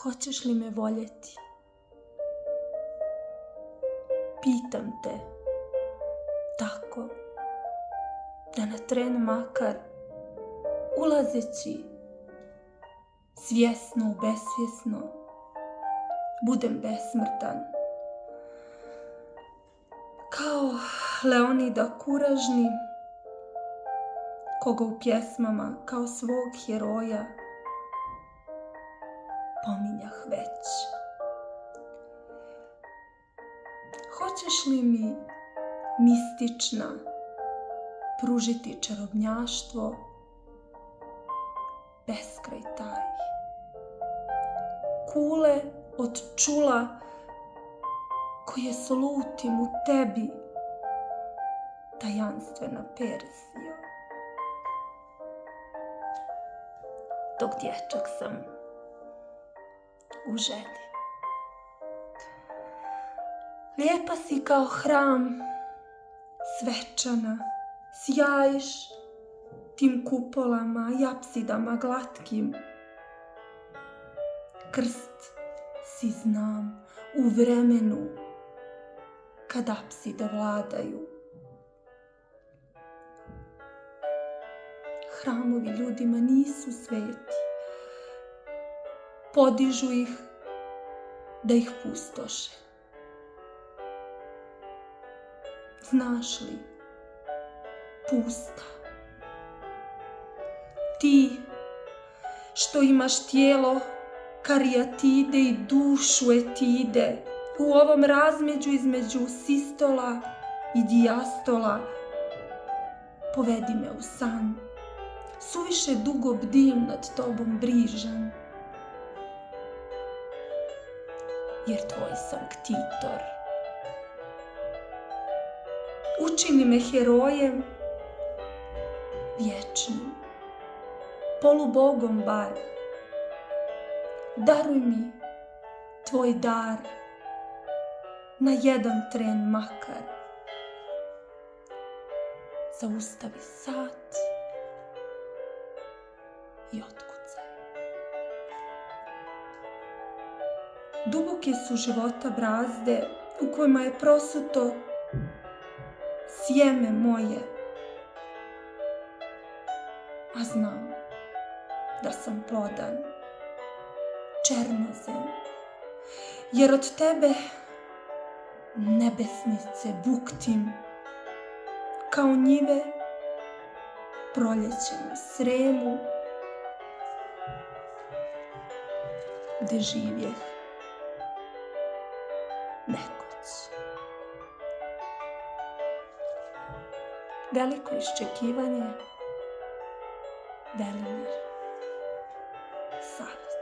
hoćeš li me voljeti? Pitam te, tako, da na tren makar, ulazeći svjesno u besvjesno, budem besmrtan. Kao Leonida Kuražni, koga u pjesmama kao svog heroja pominjah već. Hoćeš li mi mistična pružiti čarobnjaštvo beskraj taj? Kule od čula koje slutim u tebi, tajanstvena Persija. Dok dječak sam u želji. Lijepa si kao hram, svečana, sjajiš tim kupolama i apsidama glatkim. Krst si znam u vremenu kad apside vladaju. Hramovi ljudima nisu sveti, podižu ih da ih pustoše. Znaš li, pusta, ti što imaš tijelo karijatide i dušu etide, u ovom razmeđu između sistola i dijastola, povedi me u san, suviše dugo bdim nad tobom brižan, jer tvoj sam ktitor. Učini me herojem, vječnim, polubogom bar. Daruj mi tvoj dar, na jedan tren makar. Zaustavi sat i otkucaj. Duboke su života brazde u kojima je prosuto sjeme moje, a znam da sam plodan, černozem, jer od tebe nebesnice buktim, kao njive proljećem u Sremu, gde živjeh nekoć. Veliko iščekivanje, Velimir Savez.